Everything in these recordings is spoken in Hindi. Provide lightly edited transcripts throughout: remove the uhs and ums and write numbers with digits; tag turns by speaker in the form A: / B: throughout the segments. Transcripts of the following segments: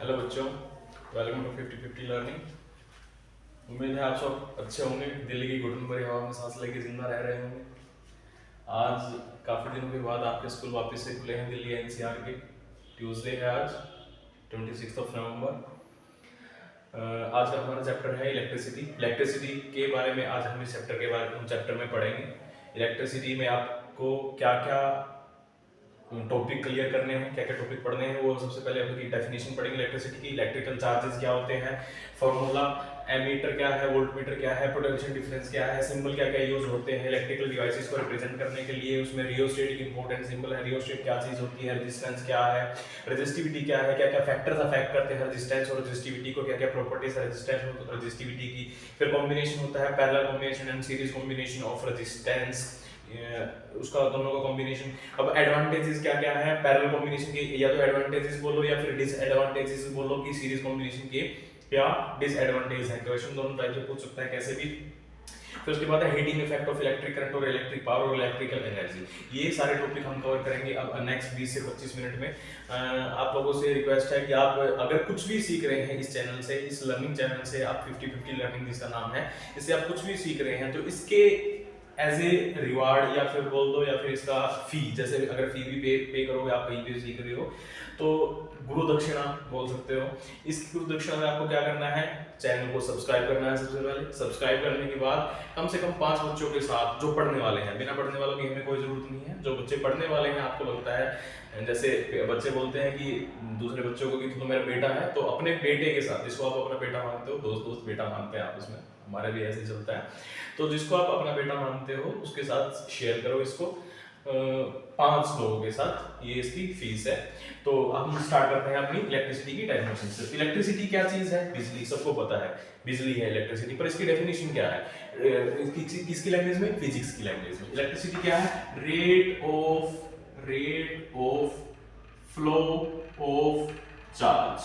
A: हेलो बच्चों, वेलकम टू 50-50 लर्निंग। उम्मीद है आप सब अच्छे होंगे, दिल्ली की घुटन भरी हवा में सांस लेके जिंदा रह रहे होंगे। आज काफ़ी दिनों के बाद आपके स्कूल वापस से खुले हैं दिल्ली एनसीआर के। ट्यूसडे है आज 26 नवंबर। आज का हमारा चैप्टर है इलेक्ट्रिसिटी। इलेक्ट्रिसिटी के बारे में आज हम इस चैप्टर में पढ़ेंगे। इलेक्ट्रिसिटी में आपको क्या क्या टॉपिक क्लियर करने हैं, क्या क्या टॉपिक पढ़ने हैं। वो सबसे पहले आपकी डेफिनेशन पढ़ेंगे इलेक्ट्रिसिटी की। इलेक्ट्रिकल चार्जेस क्या होते हैं, फॉर्मूला, एमीटर क्या है, वोल्टमीटर क्या है, पोटेंशियल डिफरेंस क्या है, सिंबल क्या क्या यूज होते हैं इलेक्ट्रिकल डिवाइसेस को रिप्रेजेंट करने के लिए। उसमें रियोस्टेट एक इंपॉर्टेंट सिंबल है। रियोस्टेट क्या चीज होती है, रेजिस्टेंस क्या है, रेजिस्टिविटी क्या है, क्या क्या फैक्टर्स अफेक्ट करते हैं रेजिस्टेंस और रेजिस्टिविटी को, क्या क्या प्रॉपर्टीज है रेजिस्टेंस और रेजिस्टिविटी की। फिर कॉम्बिनेशन होता है parallel combination and series combination of resistance, उसका दोनों का कॉम्बिनेशन। अब एडवांटेजेस क्या क्या है पैरेलल कॉम्बिनेशन के, या तो एडवांटेजेस बोलो या फिर डिसएडवांटेजेस बोलो कि सीरीज कॉम्बिनेशन के क्या डिसएडवांटेज है। क्वेश्चन दोनों टाइप से पूछ सकता है कैसे भी। फिर उसके बाद है heating effect of electric current और इलेक्ट्रिक पावर और इलेक्ट्रिकल एनर्जी। ये सारे टॉपिक हम कवर करेंगे अब नेक्स्ट 20 से 25 मिनट में। आप लोगों से रिक्वेस्ट है कि आप अगर कुछ भी सीख रहे हैं इस चैनल से, इस लर्निंग चैनल से, आप 50-50 लर्निंग जिसका नाम है, इससे आप कुछ भी सीख रहे हैं तो इसके एज ए रिवार्ड या फिर बोल दो या फिर इसका फी, जैसे अगर फी भी पे करोगे, आप कहीं पे सीख रहे हो तो गुरु दक्षिणा बोल सकते हो। इस गुरु दक्षिणा में आपको क्या करना है, चैनल को सब्सक्राइब करना है। सबसे पहले सब्सक्राइब करने के बाद कम से कम 5 बच्चों के साथ जो पढ़ने वाले हैं, बिना पढ़ने वालों की हमें कोई जरूरत नहीं है। जो बच्चे पढ़ने वाले हैं, आपको लगता है जैसे बच्चे बोलते हैं कि दूसरे बच्चों को कि तो मेरा बेटा है, तो अपने बेटे के साथ, जिसको आप अपना बेटा मानते हो, दोस्त बेटा मानते हैं आपस में, हमारे भी ऐसे चलता है, तो जिसको आप अपना बेटा मानते हो उसके साथ शेयर करो इसको 5 लोगों के साथ। ये इसकी फीस है। तो अब हम स्टार्ट करते हैं अपनी इलेक्ट्रिसिटी की डेफिनेशन से। इलेक्ट्रिसिटी क्या चीज है, बिजली, सबको पता है बिजली है इलेक्ट्रिसिटी, पर इसकी डेफिनेशन क्या है किसकी लैंग्वेज में, फिजिक्स की लैंग्वेज में। इलेक्ट्रिसिटी क्या है, rate of flow of charge,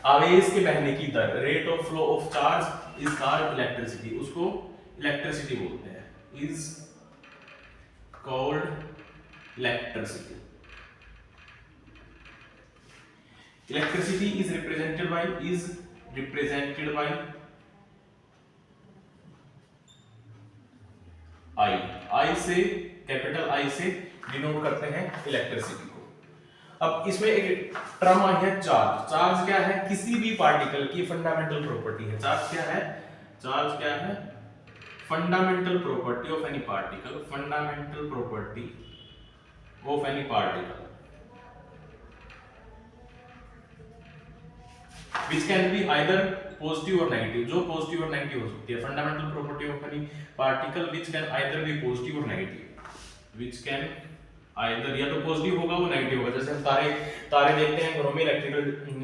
A: आवेश के बहने की दर, rate of flow of charge is called electricity. उसको इलेक्ट्रिसिटी बोलते हैं, is called electricity. Electricity is represented by I से, कैपिटल आई से डिनोट करते हैं इलेक्ट्रिसिटी को। अब इसमें एक टर्म आई है चार्ज। चार्ज क्या है, किसी भी पार्टिकल की फंडामेंटल प्रॉपर्टी है। चार्ज क्या है, fundamental property of any particle, fundamental property of any particle which can be either positive or negative, जो पॉजिटिव और नेगेटिव हो सकती है। Fundamental property of any particle which can either be positive or negative, which can either, या तो पॉजिटिव होगा वो नेगेटिव होगा। जैसे हम तारे देखते हैं घरों में, इलेक्ट्रिकल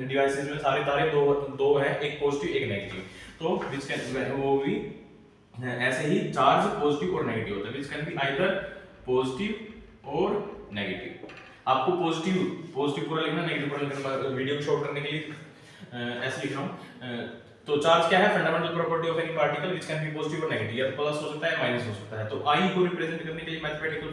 A: डिवाइसेस में सारे तारे दो हैं, एक पॉजिटिव एक नेगेटिव, तो which can, वो भी ऐसे ही चार्ज पॉजिटिव और नेगेटिव होता है, which can be either positive और नेगेटिव। आपको पॉजिटिव पूरा लिखना, नेगेटिव पूरा लिखना, वीडियो को शॉर्ट करने के लिए ऐसे लिख रहा हूं। तो चार्ज क्या है, fundamental property of any particle which can be positive और नेगेटिव, या तो प्लस हो सकता है माइनस हो सकता है। तो आई को रिप्रेजेंट करने के लिए मैथमेटिकल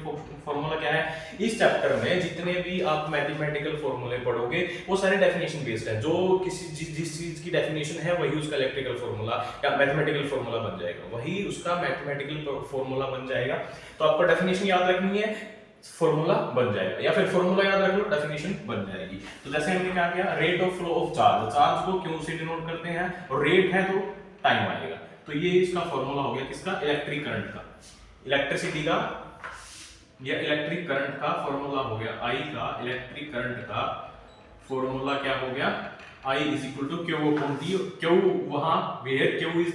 A: फॉर्मूला क्या है। इस चैप्टर में जितने भी आप मैथमेटिकल फॉर्मूले पढ़ोगे वो सारे डेफिनेशन बेस्ड है। जो जिस चीज की डेफिनेशन है वही उसका इलेक्ट्रिकल फॉर्मूला या मैथमेटिकल फॉर्मूला बन जाएगा, वही उसका मैथमेटिकल फॉर्मूला बन जाएगा। तो आपको डेफिनेशन याद रखनी है, फॉर्मूला बन जाएगा, या फिर फॉर्मूला याद रख लो, डेफिनेशन बन जाएगी। तो जैसे हमने क्या किया, rate of flow of charge, charge को क्यू से डिनोट करते हैं, और रेट है तो टाइम आएगा। तो ये इसका फॉर्मूला हो गया किसका, इलेक्ट्रिक करंट का, इलेक्ट्रिसिटी का या इलेक्ट्रिक करंट का फॉर्मूला हो गया आई का। इलेक्ट्रिक करंट का फॉर्मूला क्या हो गया, I is equal to Q upon T. Q वहां where Q is the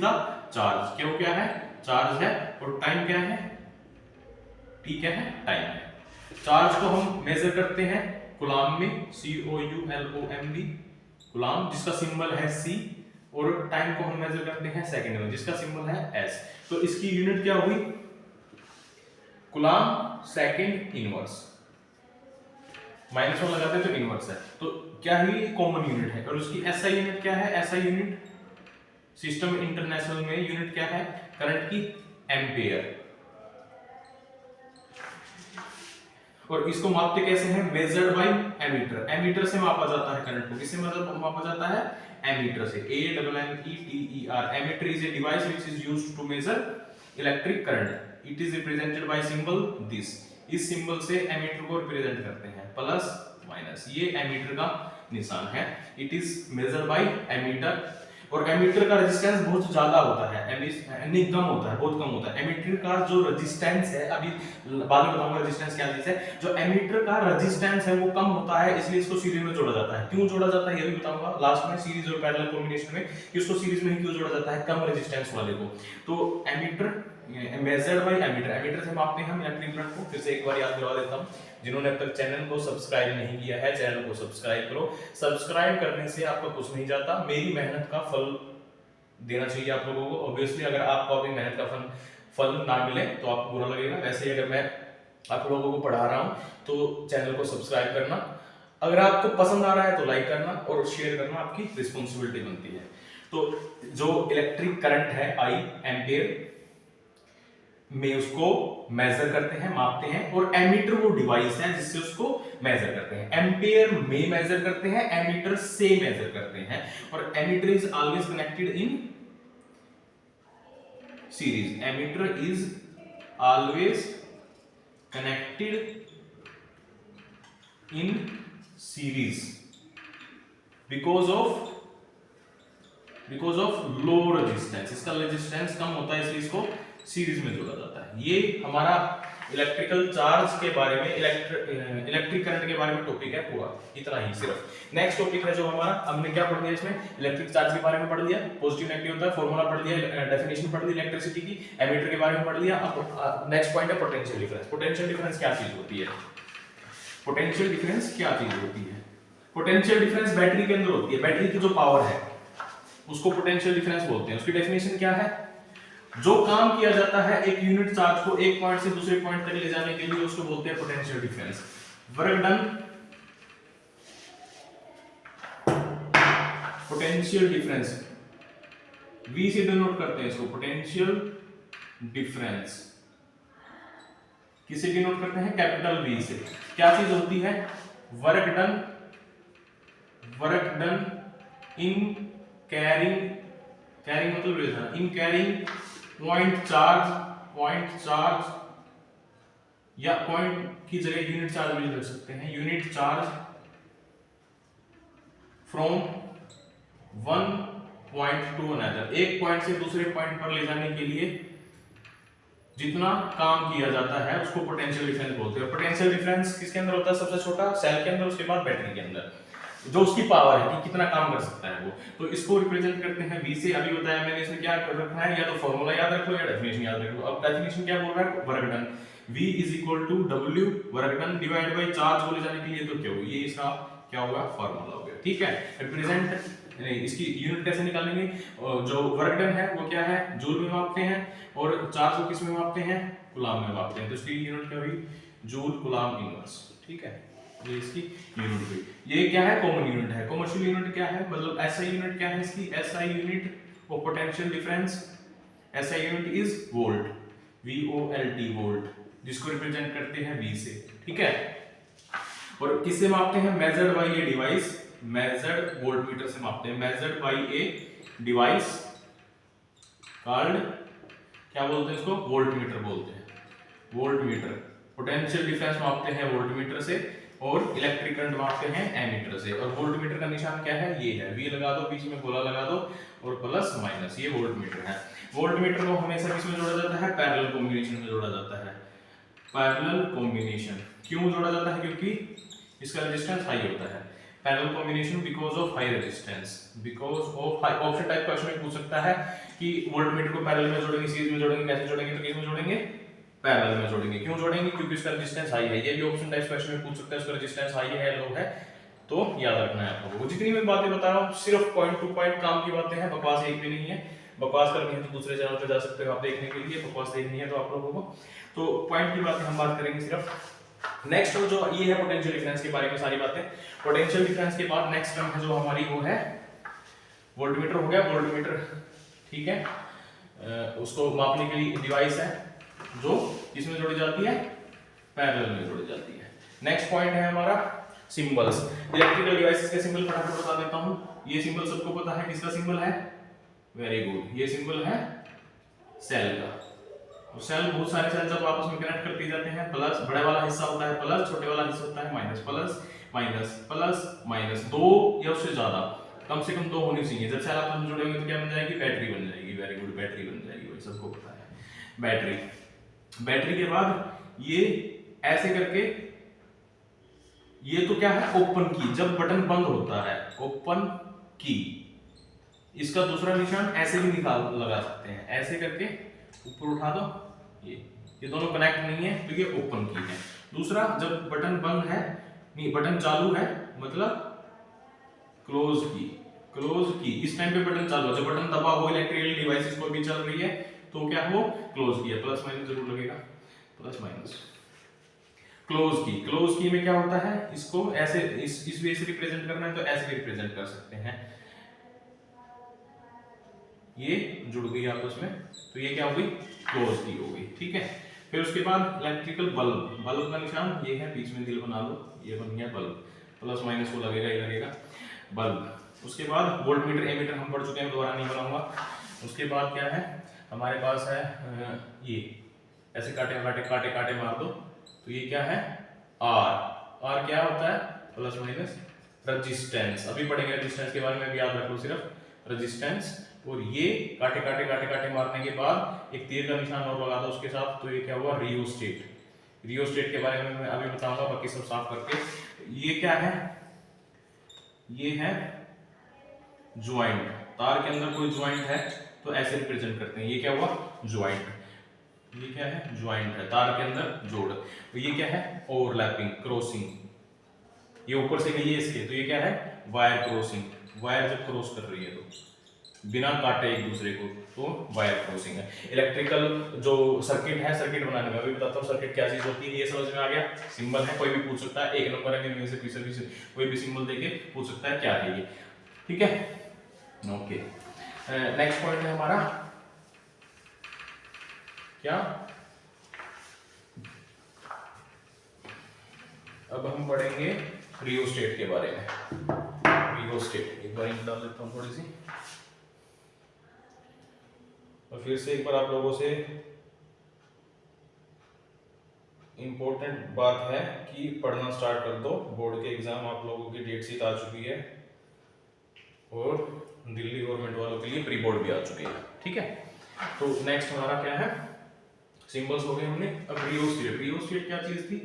A: charge, Q क्या है, चार्ज है, और टाइम क्या है, टी क्या है, टाइम है। चार्ज को हम मेजर करते हैं कूलाम में, COULOMB, कूलाम, जिसका सिंबल है C, और टाइम को हम मेजर करते हैं सेकंड में, जिसका सिंबल है S। तो इसकी यूनिट क्या हुई, कूलाम सेकंड इनवर्स, -1 लगाते हैं तो इनवर्स है, तो क्या है, कॉमन यूनिट है। और उसकी SI यूनिट क्या है, SI यूनिट सिस्टम इंटरनेशनल में यूनिट क्या है करंट की, एम्पियर। और इसको मापते कैसे हैं, मेजर्ड बाय एमीटर। एमीटर से मापा जाता है करंट को, किससे मतलब मापा जाता है, एमीटर से। AMMETER, ammeter is a device which is used to measure electric current. It is represented by symbol this. इस सिंबल से एमीटर को रिप्रेजेंट करते हैं, प्लस माइनस, ये एमीटर का निशान है। It is measured by ammeter. और एमीटर का रेजिस्टेंस बहुत ज्यादा होता है, नहीं कम होता है, बहुत कम होता है। एमीटर का जो रेजिस्टेंस है, अभी बाद में बताऊंगा रेजिस्टेंस क्या चीज है। जो एमीटर का रेजिस्टेंस है वो कम होता है, इसलिए इसको सीरीज में जोड़ा जाता है। क्यों जोड़ा जाता है ये भी बताऊंगा लास्ट में, सीरीज और पैरेलल कॉम्बिनेशन में, कि उसको सीरीज में ही क्यों जोड़ा जाता है, कम रेजिस्टेंस वाले को। तो ammeter measured by ammeter, ammeter से मापते हैं हम इलेक्ट्रिक करंट को। फिर से एक बार याद दिलवा देता हूं, जिन्होंने अब तक चैनल को सब्सक्राइब नहीं किया है, चैनल को सब्सक्राइब करो। सब्सक्राइब करने से आपका कुछ नहीं जाता, मेरी मेहनत का फल देना चाहिए आप लोगों को। ऑब्वियसली अगर आपको अपनी मेहनत का फल ना मिले तो आपको बुरा लगेगा। वैसे ही अगर मैं आप लोगों को पढ़ा रहा हूं तो चैनल को सब्सक्राइब करना, अगर आपको पसंद आ रहा है तो लाइक करना और शेयर करना आपकी रिस्पॉन्सिबिलिटी बनती है। तो जो इलेक्ट्रिक करंट है आई, एम्पियर में उसको मेजर करते हैं, मापते हैं। और एमीटर वो डिवाइस है जिससे उसको मेजर करते हैं। एम्पियर में मेजर करते हैं, एमीटर से मेजर करते हैं। और ammeter is always connected in series. Ammeter is always connected in series because of low resistance. इसका रेजिस्टेंस कम होता है, इसलिए इसको सीरीज में जोड़ा जाता है। ये हमारा इलेक्ट्रिकल चार्ज के बारे में, इलेक्ट्रिक करंट के बारे में टॉपिक है पूरा, इतना ही सिर्फ। नेक्स्ट टॉपिक है जो हमारा, हमने क्या पढ़ लिया इसमें, इलेक्ट्रिक चार्ज के बारे में पढ़ लिया, पॉजिटिव नेगेटिव होता है, फार्मूला पढ़ लिया, डेफिनेशन पढ़ ली इलेक्ट्रिसिटी की, एमीटर के बारे में पढ़ लिया। अब नेक्स्ट पॉइंट है पोटेंशियल डिफरेंस। पोटेंशियल डिफरेंस क्या चीज होती है, पोटेंशियल डिफरेंस क्या चीज होती है। पोटेंशियल डिफरेंस बैटरी के अंदर होती है, बैटरी की जो पावर है उसको पोटेंशियल डिफरेंस बोलते हैं। उसकी डेफिनेशन क्या है, जो काम किया जाता है एक यूनिट चार्ज को एक पॉइंट से दूसरे पॉइंट तक ले जाने के लिए, उसको बोलते हैं potential difference. Work done, potential difference V से डिनोट करते हैं इसको, पोटेंशियल डिफरेंस किसे डिनोट करते हैं, कैपिटल V से। क्या चीज होती है, work done in carrying, carrying मतलब ले जाना, इन कैरिंग पॉइंट चार्ज या पॉइंट की जगह यूनिट चार्ज भी लिख सकते हैं, unit charge from one point two another. एक पॉइंट से दूसरे पॉइंट पर ले जाने के लिए जितना काम किया जाता है उसको पोटेंशियल डिफरेंस बोलते हैं। पोटेंशियल डिफरेंस किसके अंदर होता है, सबसे छोटा सेल के अंदर, उसके बाद बैटरी के अंदर, जो उसकी पावर है कि कितना काम कर सकता है वो। तो इसको रिप्रेजेंट करते हैं V से। अभी बताया मैंने इसमें क्या रखना है, या तो फॉर्मूला याद रख लो या डेफिनेशन याद रख लो। अब डेफिनेशन क्या बोल रहा है, work done V is equal to W work done divide by charge को ले जाने के लिए तो क्या होगा, ये इसका क्या होगा, फॉर्मूला हो गया। ठीक है, रिप्रेजेंट नहीं, इसकी यूनिट कैसे निकालेंगे, जो वर्क डन है वो क्या है, जूल में मापते हैं, और चार्ज को किस में मापते हैं, कूलाम में मापते हैं। तो इसकी यूनिट क्या हुई, जूल कूलाम इनवर्स। ठीक है, ये इसकी यूनिट हुई। ये क्या है, कॉमन यूनिट है। कमर्शियल यूनिट क्या है, मतलब एसआई यूनिट क्या है इसकी, SI unit of potential difference, SI unit is volt, VOLT volt, जिसको रिप्रेजेंट करते हैं V से। ठीक है, और किससे मापते हैं, measured by a device, measured voltmeter से मापते हैं, measured by a device called, क्या बोलते हैं इसको, वोल्टमीटर बोलते हैं, वोल्टमीटर। पोटेंशियल डिफरेंस मापते हैं वोल्टमीटर से, और इलेक्ट्रिक करंट मापते हैं एमीटर से। और वोल्टमीटर का निशान क्या है, ये है, V लगा दो, बीच में गोला लगा दो और प्लस माइनस, ये वोल्टमीटर है। वोल्टमीटर को हमेशा किसमें जोड़ा जाता है, पैरेलल कॉम्बिनेशन में जोड़ा जाता है। पैरेलल कॉम्बिनेशन क्यों जोड़ा जाता है, क्योंकि इसका रेजिस्टेंस हाई होता है। Parallel combination because of high resistance, because of high. Option type question में पूछ सकता है कि वोल्टमीटर को पैरेलल में जोड़ेंगे, सीरीज में जोड़ेंगे, कैसे जोड़ेंगे, तो किस में जोड़ेंगे, पैरेलल में जोड़ेंगे। क्यों जोड़ेंगे, क्योंकि इसका रेजिस्टेंस हाई है। ये भी ऑप्शन टाइप क्वेश्चन में पूछ सकता है, इसका रेजिस्टेंस हाई है, लो है, तो याद रखना है आप लोगों को। जितनी मैं बातें बता रहा हूँ सिर्फ पॉइंट टू पॉइंट काम की बातें हैं, बकवास एक भी नहीं है। बकवास करनी है तो दूसरे चैनल पे जा सकते हो आप देखने के लिए, बकवास देखनी है तो आप लोगों को। तो पॉइंट की बातें हम बात करेंगे सिर्फ। नेक्स्ट जो ये है पोटेंशियल डिफरेंस के बारे में सारी बातें। पोटेंशियल डिफरेंस के बाद नेक्स्ट टर्म है जो हमारी वो है वोल्टमीटर। हो गया वोल्टमीटर, ठीक है, उसको मापने के लिए डिवाइस है जो इसमें जोड़ी जाती है, पैरेलल में जोड़ी जाती है। नेक्स्ट पॉइंट है हमारा सिंबल्स। इलेक्ट्रिकल डिवाइसेस के सिंबल फटाफट बता देता हूं। ये सिंबल सबको पता है, किसका सिंबल है? वेरी गुड, ये सिंबल है सेल का। तो सेल, बहुत सारे सेल जब आपस में कनेक्ट करते जाते हैं, प्लस बड़ा वाला हिस्सा होता है प्लस, छोटे वाला हिस्सा होता है minus, plus minus plus minus, दो या उससे ज्यादा, कम से कम दो होनी चाहिए। जब सेल आपस में जुड़े होंगे तो क्या बन जाएगी? बैटरी बन जाएगी। वेरी गुड, बैटरी बन जाएगी, वही सबको पता है बैटरी। बैटरी के बाद ये ऐसे करके, ये तो क्या है? ओपन की। जब बटन बंद होता है, ओपन की। इसका दूसरा निशान ऐसे भी निकाल लगा सकते हैं, ऐसे करके ऊपर उठा दो, ये दोनों कनेक्ट नहीं है तो ये ओपन की है। दूसरा, जब बटन बंद है, नहीं बटन चालू है, मतलब क्लोज की। क्लोज की, इस टाइम पे बटन चालू है, जब बटन दबा हो, इलेक्ट्रिकल डिवाइसेस को भी चल रही है, तो क्या हो? क्लोज की है। प्लस माइनस जरूर लगेगा, प्लस माइनस। क्लोज की, क्लोज की में क्या होता है? इसको ऐसे इस वे से रिप्रेजेंट करना है तो ऐसे रिप्रेजेंट कर सकते हैं। ये जुड़ गई आपस में, तो ये क्या हो गई? क्लोज की हो गई। ठीक है, फिर उसके बाद इलेक्ट्रिकल बल्ब। बल्ब का निशान ये है, बीच में दिल बना लो, ये बन गया बल्ब। प्लस माइनस वो लगेगा, ये लगेगा बल्ब। उसके बाद वोल्टमीटर, एमीटर हम पढ़ चुके हैं, दोबारा नहीं बनाऊंगा। उसके बाद क्या है हमारे पास? है ये ऐसे काटे काटे काटे काटे मार दो, तो ये क्या है? आर। आर क्या होता है? Plus minus resistance. अभी पढ़ेंगे रेजिस्टेंस के बारे में, भी याद रख लो सिर्फ रेजिस्टेंस। और ये काटे काटे काटे काटे मारने के बाद एक तीर का निशान और लगा दो उसके साथ, तो ये क्या हुआ? रियोस्टेट। रियोस्टेट के बारे में मैं अभी बताऊंगा, बाकी सब साफ करके। ये क्या है? ये है ज्वाइंट। तार के अंदर कोई ज्वाइंट है तो ऐसे रिप्रेजेंट करते हैं, ये क्या हुआ? ज्वाइंट। ये क्या है? ज्वाइंट है, तार के अंदर जोड़। तो ये क्या है? Overlapping, crossing. ये ऊपर से गई है इसके, तो ये क्या है? Wire crossing. वायर जब क्रॉस कर रही है तो बिना काटे एक दूसरे को, तो वायर क्रॉसिंग है। इलेक्ट्रिकल जो सर्किट है, सर्किट बनाने में अभी बताता हूँ सर्किट क्या चीज होती है। ये समझ में आ गया? सिंबल है, कोई भी पूछ सकता है, एक नंबर है इनमें से पीछे कोई भी सिंबल देके पूछ सकता है क्या है ये। ठीक है, ओके। नेक्स्ट पॉइंट है हमारा क्या? अब हम पढ़ेंगे रियोस्टेट के बारे में। रियोस्टेट, एक बार डाल देता हूँ थोड़ी सी, और फिर से एक बार आप लोगों से इम्पोर्टेंट बात है कि पढ़ना स्टार्ट कर दो। बोर्ड के एग्जाम आप लोगों की डेट शीट आ चुकी है, और दिल्ली गवर्नमेंट वालों के लिए प्री बोर्ड भी आ चुके हैं। ठीक है, तो नेक्स्ट हमारा क्या है? सिंबल्स हो गए हमने। अब रियोस्टेट। रियोस्टेट क्या चीज थी?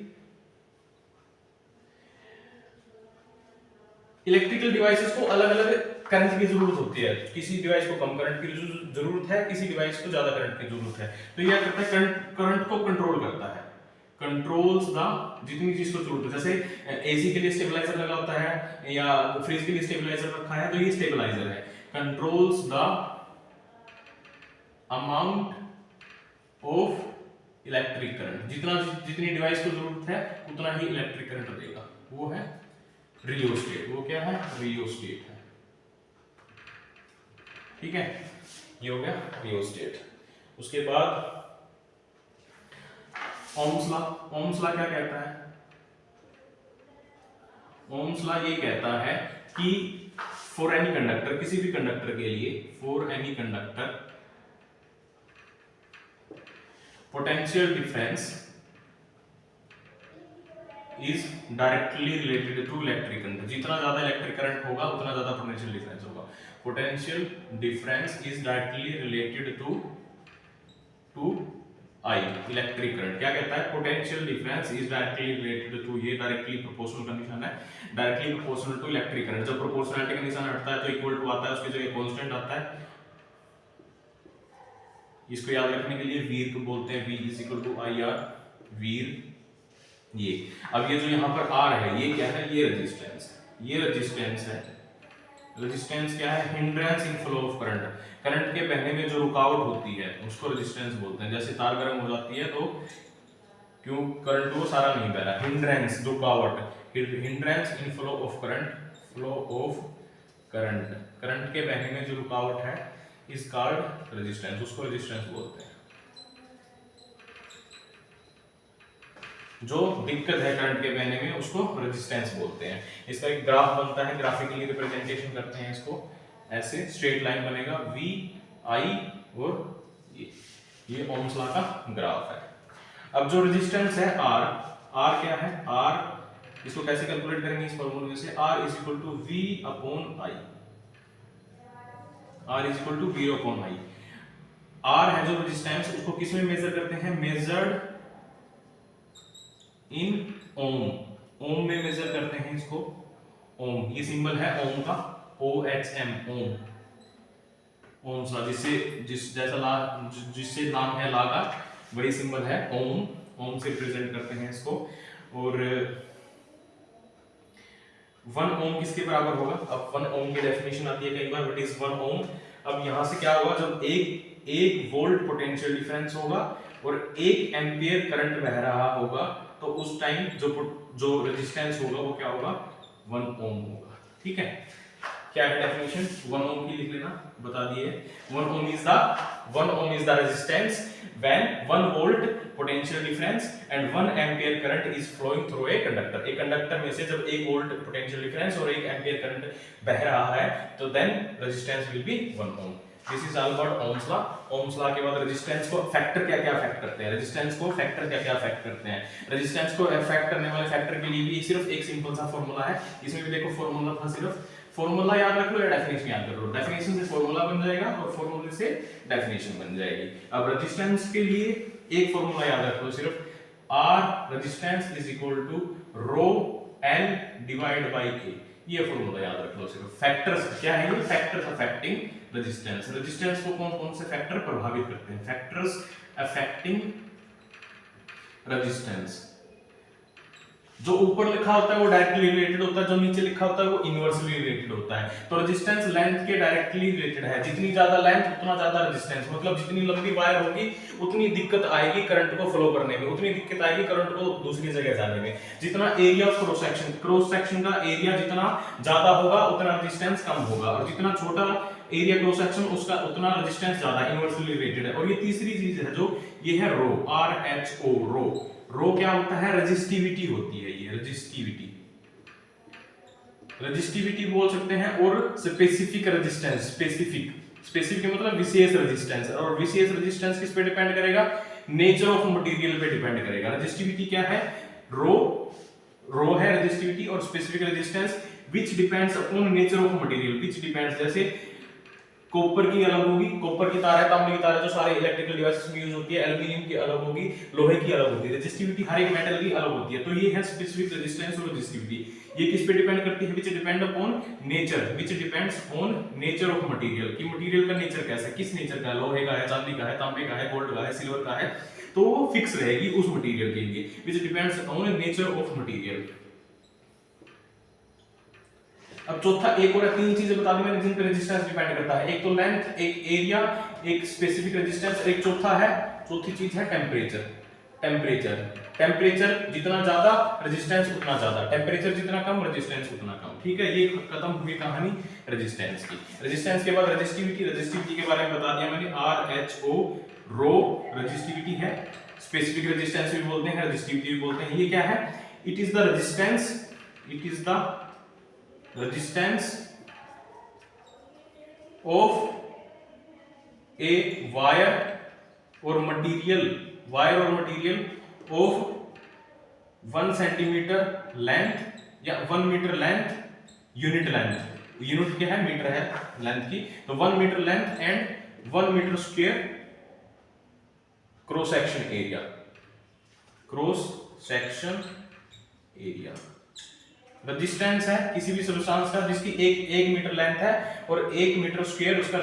A: इलेक्ट्रिकल डिवाइसेस को अलग अलग करंट की जरूरत होती है। किसी डिवाइस को कम करंट की जरूरत है, किसी डिवाइस को ज्यादा करंट की जरूरत है। तो यह करता है करंट को कंट्रोल करता है, कंट्रोल्स द, जितनी चीज को जरूरत है। जैसे एसी के लिए स्टेबलाइजर लगा होता है, या फ्रिज के लिए स्टेबलाइजर रखा है, तो ये स्टेबलाइजर है। Controls the amount of electric current. जितनी डिवाइस को जरूरत है उतना ही इलेक्ट्रिक करंट देगा, वो है रियोस्टेट। वो क्या है? रियोस्टेट है। ठीक है, ये हो गया रियोस्टेट। उसके बाद ओम्स लॉ। ओम्स लॉ क्या कहता है? ओम्स लॉ ये कहता है कि फॉर एनी कंडक्टर, किसी भी कंडक्टर के लिए, for any conductor potential difference is directly related to electric current. जितना ज्यादा इलेक्ट्रिक करंट होगा उतना ज्यादा पोटेंशियल डिफरेंस होगा। Potential difference is directly related to I, electric current. क्या कहता है? Potential difference is directly related to, ये डायरेक्टली प्रोपोर्शनल का निशान है, directly proportional to electric current. जब प्रोपोर्शनलिटी का निशान हटता है तो इक्वल टू आता है, उसकी जगह कांस्टेंट आता है। इसको याद रखने के लिए वीर को बोलते हैं, V is equal to I R, वीर। ये अब ये जो यहाँ पर आर है, ये क्या है? ये रेजिस्टेंस है। ये रेजिस्टेंस है। रेजिस्टेंस क्या है? Hindrance in flow of current. Current के बहने में जो रुकावट होती है उसको रेजिस्टेंस बोलते हैं। जैसे तार गर्म हो जाती है तो क्यों करंट वो सारा नहीं बह रहा, हिंड्रेंस, रुकावट, hindrance in flow of current, flow of current, current के बहने में जो रुकावट है इस कॉल्ड रेजिस्टेंस, उसको रेजिस्टेंस बोलते हैं। जो दिक्कत है करंट के बहने में उसको रेजिस्टेंस बोलते हैं। इसका एक ग्राफ बनता है, ग्राफिकली रिप्रेजेंटेशन करते हैं इसको, ऐसे स्ट्रेट लाइन बनेगा V I और ये ओम्स लॉ का ग्राफ है। अब जो रेजिस्टेंस है R क्या है, R इसको कैसे कैलकुलेट करेंगे इस फॉर्मूले से, R is equal to V upon I, R is equal to V upon I। R है जो रेजिस्टेंस, उसको किस में मेजर करते हैं, मेजर्ड इन ओम, ओम में मेजर करते हैं इसको, ओम, ये सिंबल है ओम का, OHM, ओम, ओम्स लॉ, जिससे नाम है लॉ का वही सिंबल है ओम, ओम से रिप्रेजेंट करते हैं इसको। और 1 ओम किसके बराबर होगा, अब 1 ओम की डेफिनेशन आती है कई बार, व्हाट इज 1 ओम। अब यहां से क्या होगा, जब एक वोल्ट पोटेंशियल डिफरेंस होगा और 1 एम्पियर करंट बह रहा होगा, तो उस टाइम जो रेजिस्टेंस होगा वो क्या होगा, 1 ओम होगा। ठीक है, क्या है डेफिनेशन, 1 ओम की लिख लेना, बता दिए। 1 ohm is the resistance when 1 volt potential difference and 1 ampere current is flowing through a conductor. एक कंडक्टर में से जब 1 वोल्ट पोटेंशियल डिफरेंस और 1 एम्पियर करंट बह रहा है, तो then resistance will be 1 ohm. This is all about Ohm's law. Ohm's law के बाद रेजिस्टेंस को फैक्टर क्या-क्या अफेक्ट करते हैं, रेजिस्टेंस को फैक्टर क्या-क्या अफेक्ट करते हैं। रेजिस्टेंस को अफेक्ट करने वाले फैक्टर के लिए भी सिर्फ एक सिंपल सा फार्मूला है, इसमें भी देखो फार्मूला था, सिर्फ फार्मूला याद रख लो या डेफिनेशन याद कर लो, डेफिनेशन से फार्मूला बन जाएगा और फार्मूले से डेफिनेशन बन जाएगी। अब रेजिस्टेंस के लिए एक फार्मूला याद रख लो सिर्फ, R resistance is equal to rho L divide by K, ये फार्मूला याद रख लो सिर्फ। फैक्टर्स क्या है, ये फैक्टर्स अफेक्टिंग रेजिस्टेंस, रेजिस्टेंस को कौन-कौन से फैक्टर प्रभावित करते हैं, फैक्टर्स अफेक्टिंग रेजिस्टेंस। जो ऊपर लिखा होता है वो डायरेक्टली रिलेटेड होता है, जो नीचे लिखा होता है वो इनवर्सली रिलेटेड होता है। तो रेजिस्टेंस लेंथ के डायरेक्टली रिलेटेड है, जितनी ज्यादा लेंथ उतना ज्यादा रेजिस्टेंस, मतलब जितनी लंबी वायर होगी उतनी दिक्कत आएगी करंट को फ्लो करने में, उतनी दिक्कत आएगी करंट को दूसरी जगह जाने में। जितना एरिया ऑफ क्रॉस सेक्शन का एरिया जितना ज्यादा होगा उतना रेजिस्टेंस कम होगा, और जितना छोटा एरिया क्रॉस सेक्शन उसका उतना रेजिस्टेंस ज्यादा, इनवर्सली रिलेटेड है। और ये तीसरी चीज है जो ये है रो, RHO, रो क्या होता है, रेजिस्टिविटी होती है, ये रेजिस्टिविटी, रेजिस्टिविटी बोल सकते हैं। और स्पेसिफिक रेजिस्टेंस, स्पेसिफिक मतलब विशेष रेजिस्टेंस, और विशेष रेजिस्टेंस किस पे डिपेंड करेगा, नेचर ऑफ मटेरियल पे डिपेंड करेगा। रेजिस्टिविटी क्या है, रो है रेजिस्टिविटी, और specific resistance which depends upon nature of material, which depends, जैसे कॉपर की अलग होगी, कॉपर की तार है, तांबे की तार है, जो सारे इलेक्ट्रिकल डिवाइसेस में यूज होती है, एल्युमिनियम की अलग होगी, लोहे की अलग होगी, रेजिस्टिविटी हर एक मेटल की अलग होती है। तो ये है स्पेसिफिक रेजिस्टेंस और रेजिस्टिविटी। ये किस पे डिपेंड करती है, which depend upon nature, which depends on nature of material, कि मटेरियल का नेचर कैसा है, किस नेचर का है, लोहे का है, चांदी का है, तांबे का है, गोल्ड का है, सिल्वर का है, तो वो फिक्स रहेगी उस मटेरियल के लिए, which depends on nature of material. अब चौथा, एक और 3 चीजें बता दी मैंने जिन पे रेजिस्टेंस डिपेंड करता है, एक तो लेंथ, एक एरिया, एक स्पेसिफिक रेजिस्टेंस, एक चौथा है, चौथी चीज है टेम्परेचर। टेम्परेचर जितना ज्यादा रेजिस्टेंस उतना ज्यादा, टेम्परेचर जितना कम रेजिस्टेंस उतना कम। ठीक है, ये खत्म हुई कहानी रेजिस्टेंस की। रेजिस्टेंस के बाद रेजिस्टिविटी के बारे में बता दिया मैंने, RHO, रो रेजिस्टिविटी है, स्पेसिफिक रेजिस्टेंस भी बोलते हैं, रेजिस्टिविटी भी बोलते हैं। ये क्या है, it is the resistance of a wire or material of 1 centimeter length या 1 मीटर लेंथ, यूनिट क्या है, मीटर है लेंथ की, तो 1 metre length and 1 metre square cross section area. Resistance है किसी भी सब्सटेंस का जिसकी एक मीटर लेंथ है और 1 मीटर स्क्वायर उसका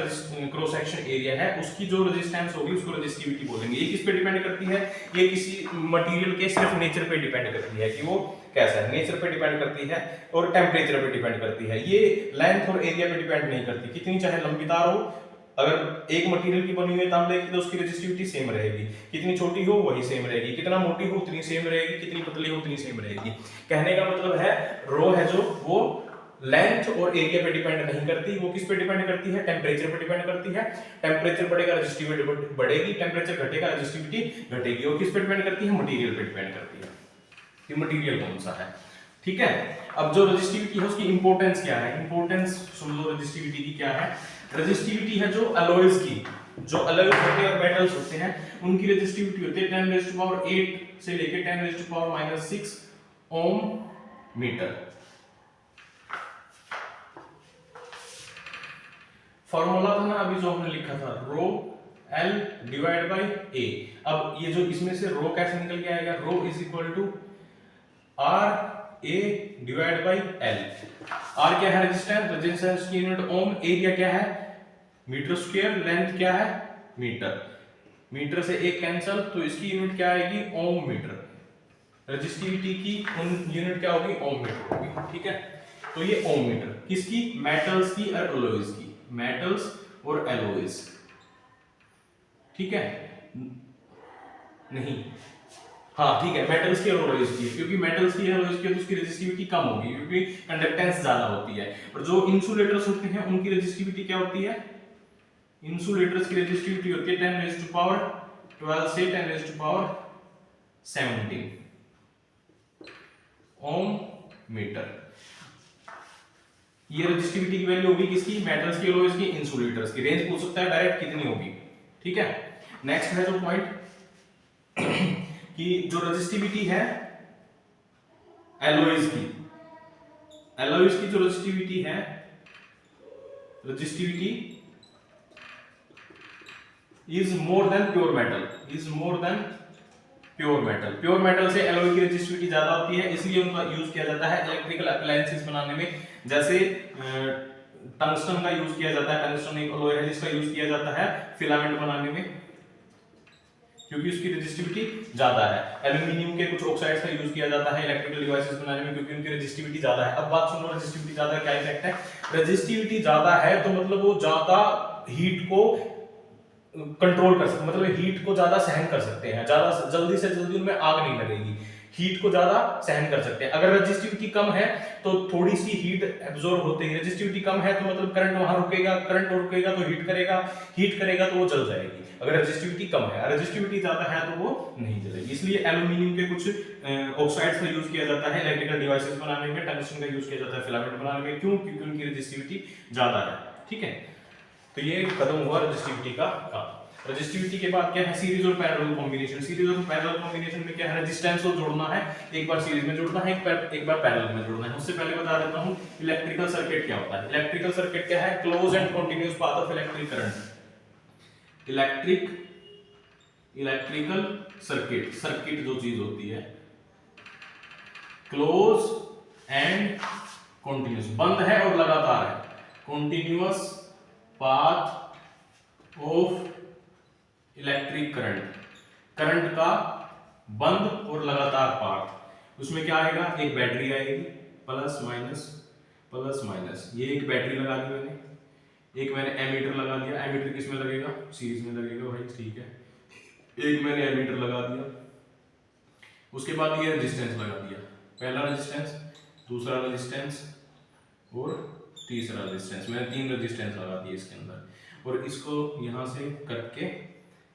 A: क्रॉस सेक्शन एरिया है, उसकी जो रेजिस्टेंस होगी उसको रेजिस्टिविटी बोलेंगे। ये किस पे डिपेंड करती है, ये किसी मटेरियल के सिर्फ नेचर पे डिपेंड करती है कि वो कैसा है, नेचर पे डिपेंड करती है, और टेम्परेचर पे डिपेंड करती है। ये लेंथ और एरिया पे डिपेंड नहीं करती, कितनी चाहे लंबी तार हो, अगर एक मटेरियल की बनी हुई है तांबे की तो उसकी रेजिस्टिविटी सेम रहेगी, कितनी छोटी हो वही सेम रहेगी, कितना मोटी हो उतनी सेम रहेगी, कितनी पतली हो उतनी सेम रहेगी। कहने का मतलब है रो है जो वो लेंथ और एरिया पे डिपेंड नहीं करती, वो किस पे डिपेंड करती है, टेम्परेचर पे डिपेंड करती है। टेम्परेचर बढ़ेगा रेजिस्टिविटी बढ़ेगी, टेम्परेचर घटेगा रेजिस्टिविटी घटेगी, और किस पे डिपेंड करती है, मटेरियल पे डिपेंड करती है। कि मटेरियल कौन सा है। ठीक है, अब जो रेजिस्टिविटी है उसकी इंपॉर्टेंस क्या है, इंपॉर्टेंस सुन लो रेजिस्टिविटी की क्या है। रेजिस्टिविटी है जो अलॉयज की, जो अलॉयज होते हैं और मेटल्स होते हैं उनकी रेजिस्टिविटी होती है 10⁸ से लेके 10⁻⁻⁶ ओम मीटर। फॉर्मूला था ना अभी जो हमने लिखा था, रो एल डिवाइड बाय ए। अब ये जो इसमें से रो कैसे निकल के आएगा, rho is equal to R A divide by L. R क्या है, रेजिस्टेंस, रेजिस्टेंस की यूनिट ओम, एरिया क्या है मीटर स्क्वायर, लेंथ क्या है मीटर, मीटर से एक कैंसल तो इसकी यूनिट क्या आएगी ओम मीटर। रेजिस्टिविटी की यूनिट क्या होगी ओम मीटर होगी। ठीक है, तो ये ओम मीटर किसकी, मेटल्स की और एलॉयज की, मेटल्स और एलॉयज। ठीक है, नहीं हाँ ठीक है, मेटल्स की और एलॉयज की, क्योंकि मेटल्स की और एलॉयज की तो उसकी रेजिस्टिविटी कम होगी क्योंकि कंडक्टेंस ज्यादा होती है। और जो इंसुलेटर्स होते हैं उनकी रेजिस्टिविटी क्या होती है, इंसुलेटर्स की रेजिस्टिविटी होती है 10⁻12 से 10⁻17 ओम मीटर। ये रेजिस्टिविटी की वैल्यू होगी किसकी, मेटल्स की, एलॉयज की, इंसुलेटर्स की। रेंज पूछ सकता है डायरेक्ट कितनी होगी। ठीक है, नेक्स्ट है जो पॉइंट कि जो रेजिस्टिविटी है एलॉयज की, एलॉयज की जो रेजिस्टिविटी है, resistivity is more than pure metal, is more than pure metal. Pure metal से एलॉय की रेजिस्टिविटी ज्यादा होती है, इसलिए उनका यूज किया जाता है इलेक्ट्रिकल अप्लायंसेस बनाने में। जैसे टंगस्टन का यूज किया जाता है, टंगस्टन एक एलॉय है जिसका यूज किया जाता है फिलामेंट बनाने में क्योंकि उसकी रेजिस्टिविटी ज्यादा है। एल्यूमिनियम के कुछ ऑक्साइड्स का यूज किया जाता है इलेक्ट्रिकल डिवाइसेस बनाने में क्योंकि उनकी रेजिस्टिविटी ज्यादा है। अब बात सुनो, रेजिस्टिविटी ज्यादा क्या इफेक्ट है, रेजिस्टिविटी ज्यादा है तो मतलब वो ज्यादा हीट को कंट्रोल कर सकते, मतलब हीट को ज्यादा सहन कर सकते हैं, ज्यादा जल्दी से जल्दी उनमें आग नहीं लगेगी, हीट को ज्यादा सहन कर सकते हैं। अगर रेजिस्टिविटी कम है तो थोड़ी सी हीट एब्जॉर्ब होती है, रेजिस्टिविटी कम है तो मतलब करंट वहां रुकेगा, करंट रुकेगा तो हीट करेगा, हीट करेगा तो वो जल जाएगी। अगर रेजिस्टिविटी कम है, रेजिस्टिविटी ज्यादा है तो वो नहीं जलेगी। इसलिए एल्यूमिनियम के कुछ ऑक्साइड्स का यूज किया जाता है इलेक्ट्रिकल डिवाइसेस बनाने में, टंगस्टन का यूज किया जाता है फिलामेंट बनाने में। क्यों, क्योंकि उनकी रेजिस्टिविटी ज्यादा है। ठीक है, तो ये खत्म हुआ रेजिस्टिविटी का काम। रेजिस्टिविटी के बाद क्या है, सीरीज और पैरेलल कॉम्बिनेशन। सीरीज और पैरेलल कॉम्बिनेशन में क्या है, रेजिस्टेंस को जोड़ना है, एक बार सीरीज में जोड़ना है, एक बार पैरेलल में जोड़ना है। उससे पहले बता देता हूं इलेक्ट्रिकल सर्किट क्या होता है। इलेक्ट्रिकल सर्किट क्या है, close and continuous path of electric current. Electrical circuit, circuit जो चीज होती है क्लोज एंड कंटीन्यूअस, बंद है और लगातार है, continuous path of electric current, current का बंद और लगातार पाथ। उसमें क्या आएगा, एक बैटरी आएगी, प्लस माइनस प्लस माइनस। ये एक बैटरी लगा दी मैंने, एक मैंने एमीटर लगा दिया। एमीटर किस में लगेगा, सीरीज में लगेगा भाई, ठीक है। एक मैंने एमीटर लगा दिया, उसके बाद ये रेजिस्टेंस लगा दिया, पहला रेजिस्टेंस, दूसरा रेजिस्टेंस और तीसरा रेजिस्टेंस। मैंने 3 रेजिस्टेंस लगा दिए इसके अंदर और इसको यहां से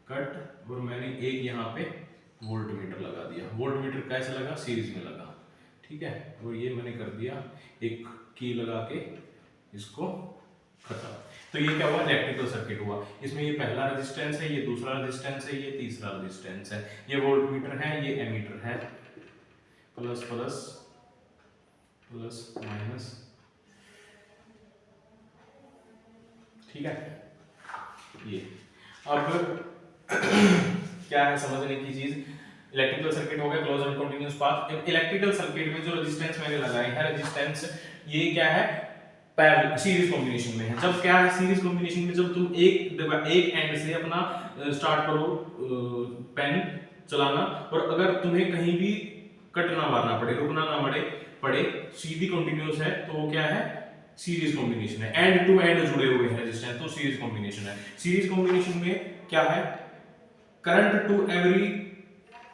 A: कट और मैंने एक यहाँ पे वोल्ट मीटर लगा दिया। वोल्ट मीटर कैसे लगा, सीरीज में लगा। ठीक है, और ये मैंने कर दिया एक की लगा के इसको खत्म। तो ये क्या हुआ, इलेक्ट्रिकल सर्किट हुआ। इसमें ये पहला रेजिस्टेंस है, ये दूसरा रेजिस्टेंस है, ये तीसरा रेजिस्टेंस है, ये वोल्ट मीटर है, ये एमीटर है, प्लस प्लस प्लस माइनस। ठीक है, ये अब क्या है समझने की चीज, इलेक्ट्रिकल सर्किट हो गया close and continuous path. Electrical circuit में जो रेजिस्टेंस मैंने लगाए हैं, रेजिस्टेंस ये क्या है, पैरेलल सीरीज कॉम्बिनेशन में है। जब क्या है सीरीज कॉम्बिनेशन में, जब तुम एक एंड से अपना स्टार्ट करो पेन चलाना और अगर तुम्हें कहीं भी कट ना मारना पड़े, रुकना ना पड़े, सीधी कंटिन्यूअस है तो वो क्या है, सीरीज कॉम्बिनेशन है। एंड टू एंड जुड़े हुए हैं रेजिस्टेंस तो सीरीज कॉम्बिनेशन है। सीरीज कॉम्बिनेशन में क्या है, current to every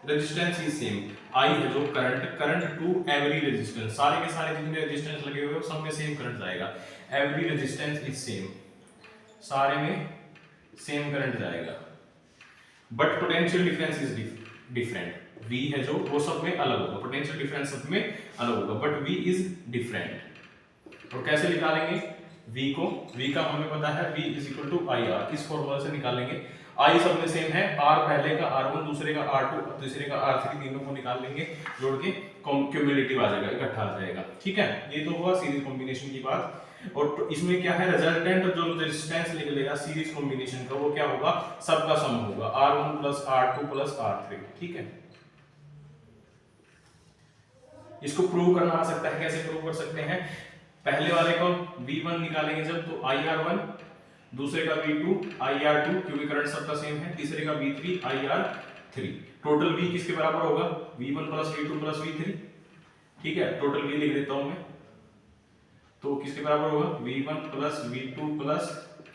A: resistance is same. I है जो करंट टू एवरी रेजिस्टेंस, सारे के सारे जितने रेजिस्टेंस लगे हुए हैं सब में सेम करंट जाएगा। एवरी रेजिस्टेंस इज सेम, सारे में सेम करंट जाएगा, but potential difference is different. V है जो वो सब में अलग होगा, पोटेंशियल डिफरेंस सब में अलग होगा, बट V इज डिफरेंट। और कैसे निकालेंगे V को? V का हमें पता है V is equal to I R, इस फॉर्मूला से निकालेंगे। I सब में सेम है, R पहले का R1, दूसरे का R2, तीसरे का R3, तीनों को निकाल लेंगे जोड़ के, क्यूमुलेटिव आ जाएगा, इकट्ठा आ जाएगा। ठीक है, ये तो हुआ सीरीज कॉम्बिनेशन की बात। और तो इसमें क्या है, रिजल्टेंट जो रेजिस्टेंस निकलेगा सीरीज कॉम्बिनेशन का वो क्या होगा, सबका सम होगा, R1 plus R2 plus R3। ठीक है, इसको प्रूव करना आ सकता है। कैसे प्रूव कर सकते हैं? पहले वाले को V1 निकालेंगे जब, तो IR1, दूसरे का V2 IR2, क्योंकि करंट सबका सेम है, तीसरे का V3 IR3। टोटल V किसके बराबर होगा? V1 plus V2 plus V3। ठीक है, टोटल V लिख देता हूं मैं, तो किसके बराबर होगा? V1 plus V2 plus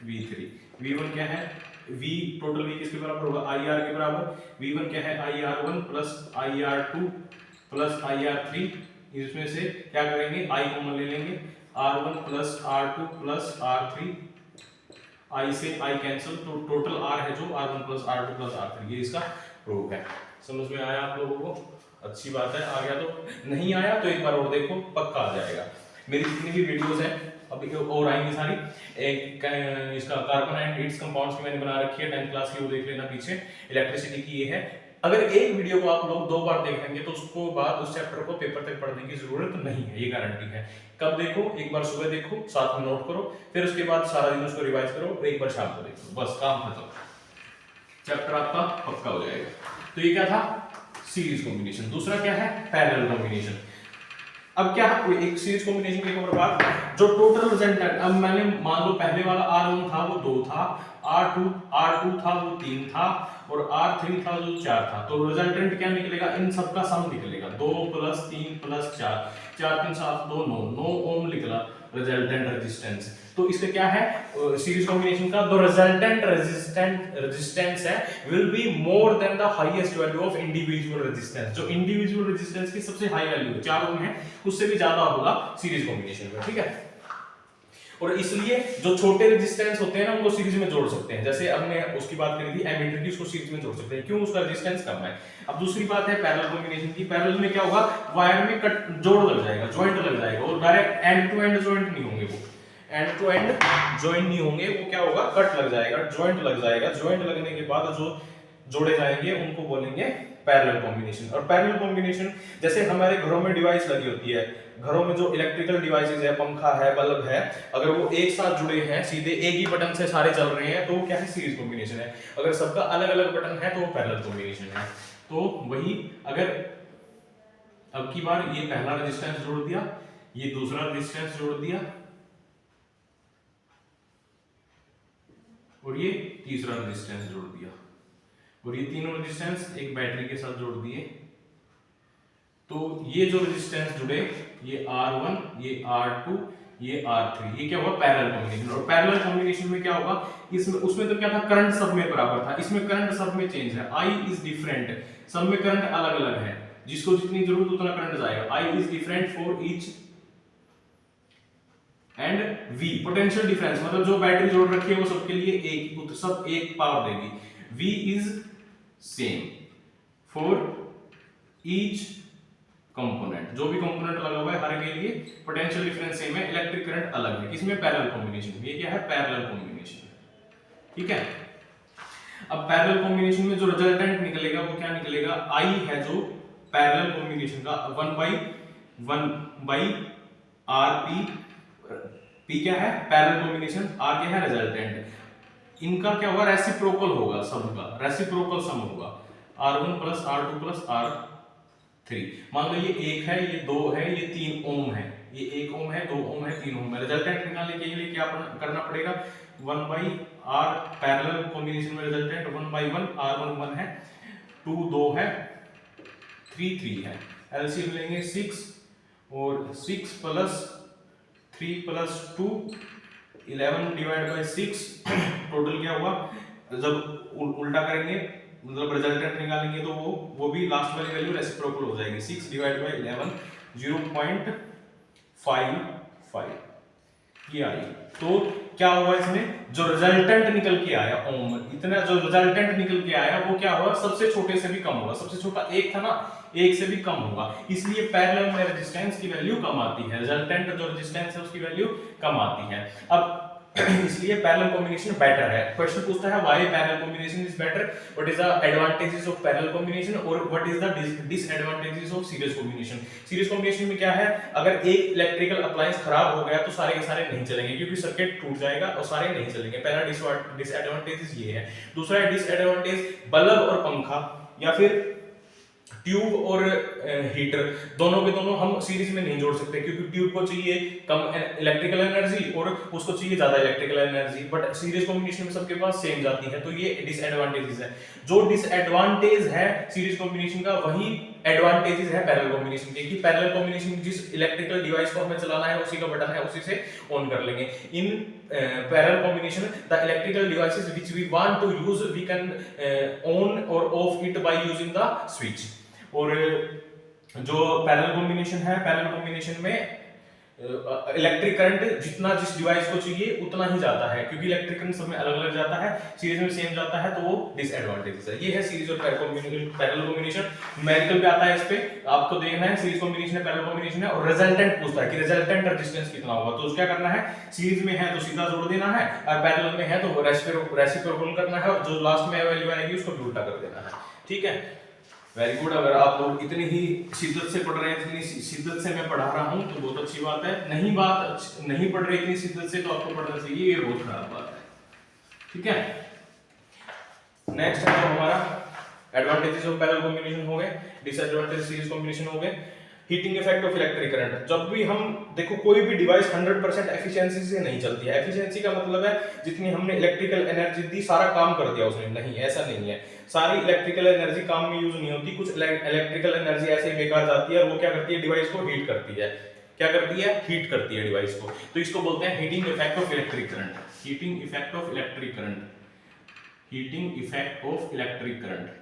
A: V3। V1 क्या है? V टोटल V किसके बराबर होगा? IR के बराबर। V1 क्या है? IR1 plus IR2 plus IR3। इसमें से क्या करेंगे? I कॉमन ले लेंगे, R1 plus R2 plus R3, I से I कैंसिल, तो टोटल R है जो R1 plus R2 plus R3। ये इसका प्रूफ है। समझ में आया आप लोगों को? अच्छी बात है। आ गया तो, नहीं आया तो एक बार और देखो, पक्का आ जाएगा। मेरी जितनी भी वीडियोस हैं अभी और आएंगी सारी, एक इसका कार्बन एंड इट्स कंपाउंड्स की मैंने बना रखी है 10th क्लास की, वो देख लेना पीछे। इलेक्ट्रिसिटी की ये है। अगर एक वीडियो को आप लोग 2 बार देखेंगे तो उसको बाद उस चैप्टर को पेपर तक पढ़ने की जरूरत नहीं है, ये गारंटी है। कब देखो? एक बार सुबह देखो, साथ में नोट करो, फिर उसके बाद सारा दिन उसको रिवाइज करो, और एक बार शाम को देखो, बस काम खत्म, चैप्टर आपका पक्का हो जाएगा। तो ये क्या था? Series combination. दूसरा क्या है? Parallel combination. अब क्या है, एक सीरीज कॉम्बिनेशन की एक और बात, जो टोटल रिजल्टेंट, अब मैंने मान लो पहले वाला R1 था वो 2 था, R2 था वो 3 था, और R3 था जो 4 था। तो रिजल्टेंट क्या निकलेगा? इन सबका सम निकलेगा, 2 प्लस 3 प्लस 4, 4 3 7 2 9 ओम निकला रिजल्टेंट रेजिस्टेंस। तो इसका क्या है सीरीज कॉम्बिनेशन का? द रिजल्टेंट रेजिस्टेंस है will be more than the highest value of individual resistance. जो इंडिविजुअल रेजिस्टेंस की सबसे हाई वैल्यू है 4 ओम है, उससे भी ज्यादा होगा सीरीज कॉम्बिनेशन में। ठीक है, और इसलिए जो छोटे रेजिस्टेंस होते हैं ना उनको सीरीज में जोड़ सकते हैं। जैसे हमने उसकी बात करी थी एमीटर की, उसको सीरीज में जोड़ सकते हैं, क्यों? उसका रेजिस्टेंस कम है। अब दूसरी बात है पैरेलल कॉम्बिनेशन की। पैरेलल में क्या होगा? वायर में कट जोड़ लग जाएगा, जॉइंट लग जाएगा, और direct end to end joint नहीं होंगे, वो एंड टू एंड जॉइंट नहीं होंगे, वो क्या होगा? कट लग जाएगा, जॉइंट लग जाएगा। जॉइंट लगने के बाद जो जोड़े जाएंगे उनको बोलेंगे पैरेलल कॉम्बिनेशन। और पैरेलल कॉम्बिनेशन जैसे हमारे घरों में डिवाइस लगी होती है, घरों में जो इलेक्ट्रिकल डिवाइसेस है, पंखा है, बल्ब है, अगर वो एक साथ जुड़े हैं, सीधे एक ही बटन से सारे चल रहे हैं, तो वो क्या है? सीरीज कॉम्बिनेशन है। अगर सबका अलग अलग बटन है तो वो पैरेलल कॉम्बिनेशन है। तो वही, अगर अब की बार ये पहला रेजिस्टेंस जोड़ दिया, ये दूसरा रेजिस्टेंस जोड़ दिया, और ये तीसरा रेजिस्टेंस जोड़ दिया, और ये तीनों रेजिस्टेंस एक बैटरी के साथ जोड़ दिए, तो ये जो रेजिस्टेंस जुड़े, ये R1, ये R2, ये R3, ये क्या हुआ? Parallel combination. और पैरेलल कॉम्बिनेशन में क्या होगा? इसमें, उसमें तो क्या था? करंट सब में बराबर था, इसमें करंट सब में चेंज है। I इज डिफरेंट, सब में करंट अलग अलग है, जिसको जितनी जरूरत उतना करंट जाएगा। I is different for each and V potential difference, मतलब जो बैटरी जोड़ रखी है वो सबके लिए एक, सब एक पावर देगी। V is same for each component, जो भी कंपोनेंट लगा हुआ है हर के लिए पोटेंशियल डिफरेंस सेम है, इलेक्ट्रिक करंट अलग है। किसमें? पैरेलल कॉम्बिनेशन में। ये क्या है? Parallel combination. ठीक है, अब पैरेलल कॉम्बिनेशन में जो रिजल्टेंट निकलेगा वो क्या निकलेगा? I है जो पैरेलल कॉम्बिनेशन का 1/1 RP, P क्या है? पैरेलल कॉम्बिनेशन, R क्या है? रिजल्टेंट। इनका क्या होगा? रेसिप्रोकल होगा, सबका रेसिप्रोकल सम होगा, R1 plus R2 plus R3। मान लो ये 1 है, ये 2 है, ये 3 ओम है, ये 1 ओम है, 2 ओम है, 3 ओम है। रिजल्टेंट निकालने के लिए क्या करना पड़ेगा? 1/R पैरेलल कॉम्बिनेशन में रिजल्टेंट 1/1, R1 1 है, 2 2 है, 3 3 है, एलसीएम लेंगे 6, और 6 plus 3 plus 2 11 divide by 6, total क्या हुआ? जब उल्टा करेंगे, मतलब रिजल्टेंट निकालेंगे, तो वो भी लास्ट वाली वैल्यू रेसिप्रोकल हो जाएगी। 6 डिवाइड बाय 11 0.55। ये आई, तो क्या हुआ इसमें, जो रिजल्टेंट निकल के आया ओम, इतना जो रिजल्टेंट निकल के आया वो क्या हुआ, सबसे छोटे से भी कम होगा, सबसे छोटा एक था ना, एक से भी कम होगा, इसलिए पैरेलल में रेजिस्टेंस की वैल्यू कम आती है, रिजल्टेंट जो रेजिस्टेंस है उसकी वैल्यू कम आती है। अब इसलिए पैरेलल कॉम्बिनेशन बेटर है। क्वेश्चन पूछता है why parallel combination is better, what is the advantages of parallel combination और what is the disadvantages of series combination. Series combination में क्या है, अगर एक इलेक्ट्रिकल अप्लायंस खराब हो गया तो सारे के सारे नहीं चलेंगे क्योंकि सर्किट टूट जाएगा और सारे नहीं चलेंगे, पहला डिसएडवांटेज ये है। दूसरा डिसएडवांटेज, बल्ब और पंखा या फिर ट्यूब और हीटर दोनों के दोनों हम सीरीज में नहीं जोड़ सकते क्योंकि ट्यूब को चाहिए कम इलेक्ट्रिकल एनर्जी और उसको चाहिए ज्यादा electrical energy, but series combination में सबके पास सेम जाती है, तो ये डिसएडवांटेजेस है। जो डिसएडवांटेज है सीरीज कॉम्बिनेशन का वही एडवांटेजेस है पैरेलल कॉम्बिनेशन के, कि पैरेलल कॉम्बिनेशन में जिस इलेक्ट्रिकल डिवाइस को हमें चलाना है उसी का बटन है उसी से ऑन कर लेंगे। In parallel combination the electrical devices which we want to use we can on और off it by using the switch. और जो पैरेलल कॉम्बिनेशन है, पैरेलल कॉम्बिनेशन में इलेक्ट्रिक करंट जितना जिस डिवाइस को चाहिए उतना ही जाता है, क्योंकि इलेक्ट्रिक करंट सब में अलग अलग जाता है, सीरीज में सेम जाता है, तो वो डिसएडवांटेजेस है। ये है सीरीज और पैरेलल कॉम्बिनेशन। न्यूमेरिकल पे आता है, इस पे आपको देखना है सीरीज कॉम्बिनेशन है, पैरेलल कॉम्बिनेशन है, और रिजल्टेंट पूछता है कि रिजल्टेंट रेजिस्टेंस कितना होगा, तो क्या करना है, सीरीज में है तो सीधा जोड़ देना है, और पैरेलल में है तो रेसिप्रोकल करना है, और जो लास्ट में वैल्यू आएगी उसको भी उल्टा कर देना है। ठीक है, वेरी गुड। अगर आप लोग इतनी ही शिद्दत से पढ़ रहे हैं, इतनी शिद्दत से मैं पढ़ा रहा हूं तो बहुत अच्छी बात है, नहीं पढ़ रहे इतनी शिद्दत से तो आपको पढ़ना चाहिए, ये बहुत खराब बात है। ठीक है, नेक्स्ट है हमारा एडवांटेजेस ऑफ पैरेलल कॉम्बिनेशन हो गए, डिसएडवांटेज सीरीज कॉम्बिनेशन हो गए। Heating effect of electric current, जब भी हम देखो कोई भी डिवाइस 100% एफिशिएंसी से नहीं चलती है। एफिशिएंसी का मतलब है जितनी हमने इलेक्ट्रिकल एनर्जी दी सारा काम कर दिया उसने, नहीं ऐसा नहीं है, सारी इलेक्ट्रिकल एनर्जी काम में यूज नहीं होती, कुछ इलेक्ट्रिकल एनर्जी ऐसे ही बेकार जाती है और वो क्या करती है, डिवाइस को हीट करती है। क्या करती है, हीट करती है डिवाइस को, तो इसको बोलते हैं heating effect of electric current. Heating effect of electric current, heating effect of electric current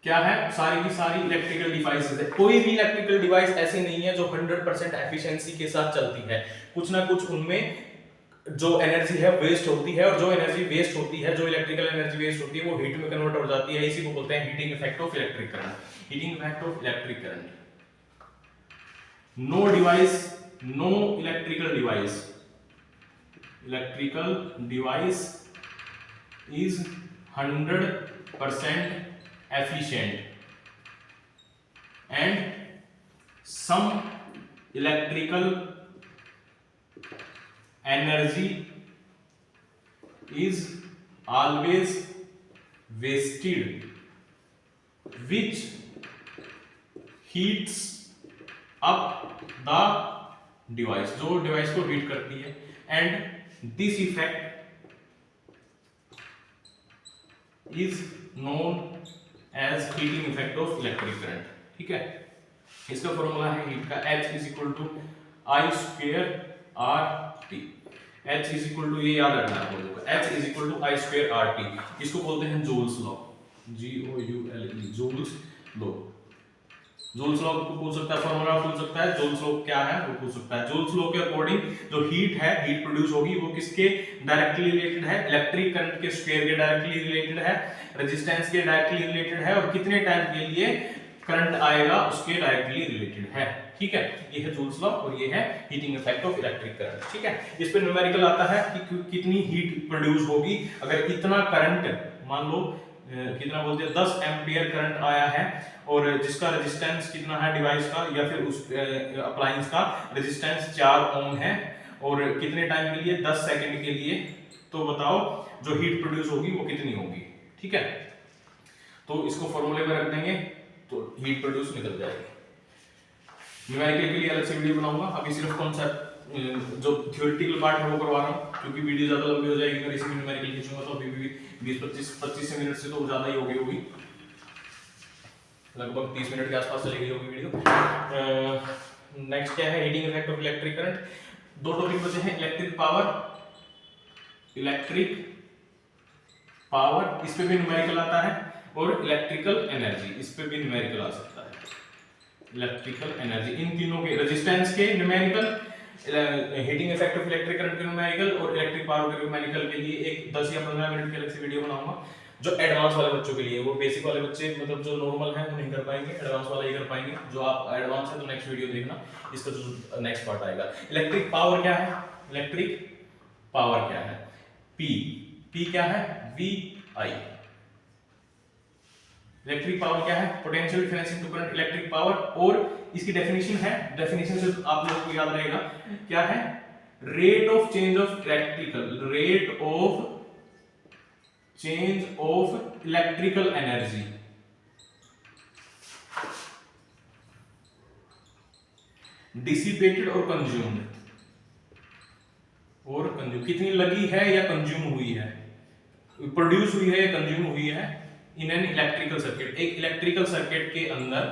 A: क्या है, सारी की सारी इलेक्ट्रिकल डिवाइसेस है। कोई भी इलेक्ट्रिकल डिवाइस ऐसी नहीं है जो 100% एफिशिएंसी के साथ चलती है, कुछ ना कुछ उनमें जो एनर्जी है वेस्ट होती है, और जो एनर्जी वेस्ट होती है, जो इलेक्ट्रिकल एनर्जी वेस्ट होती है वो हीट में कन्वर्ट हो जाती है, इसी को बोलते हैं heating effect of electric current. Heating effect of electric current, no device, no electrical device is 100% efficient and some electrical energy is always wasted which heats up the device, जो डिवाइस को हीट करती है, and this effect is known as heating effect of electric current. ठीक है, इसका फॉर्मूला है हीट का, H is equal to I square R T. H is equal to, ये याद रखना है आप लोगों को, H is equal to I square R T, इसको बोलते हैं Joule's law, Joule, Joule's law. Joule's law को पूछ सकता है, फॉर्मूला पूछ सकता है, जूल्स लॉ क्या है वो पूछ सकता है। जूल्स लॉ के अकॉर्डिंग जो हीट है, हीट प्रोड्यूस होगी वो किसके डायरेक्टली रिलेटेड है, इलेक्ट्रिक करंट के स्क्वायर के डायरेक्टली रिलेटेड है, रेजिस्टेंस के डायरेक्टली रिलेटेड है, और कितने टाइम के लिए करंट आएगा उसके डायरेक्टली रिलेटेड है। ठीक है, ये है जूल्स लॉ और ये है heating effect of electric current. ठीक है, इस पे न्यूमेरिकल आता है कि कितनी हीट प्रोड्यूस होगी अगर इतना करंट, मान लो कितना बोलते हैं 10 एम्पियर करंट आया है, और जिसका रेजिस्टेंस कितना है डिवाइस का या फिर उस अप्लायंस का रेजिस्टेंस 4 ओम है, और कितने टाइम के लिए, 10 सेकंड के लिए, तो बताओ जो हीट प्रोड्यूस होगी वो कितनी होगी। ठीक है, तो इसको फॉर्मूले में रख देंगे तो हीट प्रोड्यूस निकल जाएगी। न्यूमेरिकल के लिए अलग से वीडियो बनाऊंगा, अभी सिर्फ कॉन्सेप्ट जो थ्योरेटिकल पार्ट है वो करवा रहा हूँ, क्योंकि वीडियो ज्यादा लंबी हो जाएगी अगर इसमें न्यूमेरिकल खींचूंगा, तो अभी भी 20-25 मिनट से तो ज्यादा ही होगी, लगभग 30 मिनट के आसपास चलेगी होगी वीडियो। नेक्स्ट क्या है, heating effect of electric current. दो टॉपिक बचे हैं, इलेक्ट्रिक पावर, इस पे भी न्यूमेरिकल आता है, और इलेक्ट्रिकल एनर्जी, इस पे भी न्यूमेरिकल आ सकता है। इलेक्ट्रिकल एनर्जी, इन तीनों के रेजिस्टेंस के numerical, heating effect of electric current के न्यूमेरिकल और इलेक्ट्रिक पावर के न्यूमेरिकल के लिए एक 10 या 15 मिनट की अलग से वीडियो बनाऊंगा जो एडवांस वाले बच्चों के लिए। वो बेसिक वाले बच्चे मतलब जो नॉर्मल है वो नहीं कर पाएंगे, एडवांस वाला ही कर पाएंगे। जो आप एडवांस है तो नेक्स्ट वीडियो देखना, इसका जो नेक्स्ट पार्ट आएगा। इलेक्ट्रिक पावर क्या है? इलेक्ट्रिक पावर क्या है? P क्या है? VI। इलेक्ट्रिक पावर क्या है? Potential difference into current electric power. और इसकी डेफिनेशन है, डेफिनेशन से आप लोगों को याद रहेगा क्या है? Rate of change of electrical, rate of change of electrical energy dissipated और कंज्यूम्ड, कितनी लगी है या कंज्यूम हुई है, प्रोड्यूस हुई है या कंज्यूम हुई है इन एन इलेक्ट्रिकल सर्किट। एक इलेक्ट्रिकल सर्किट के अंदर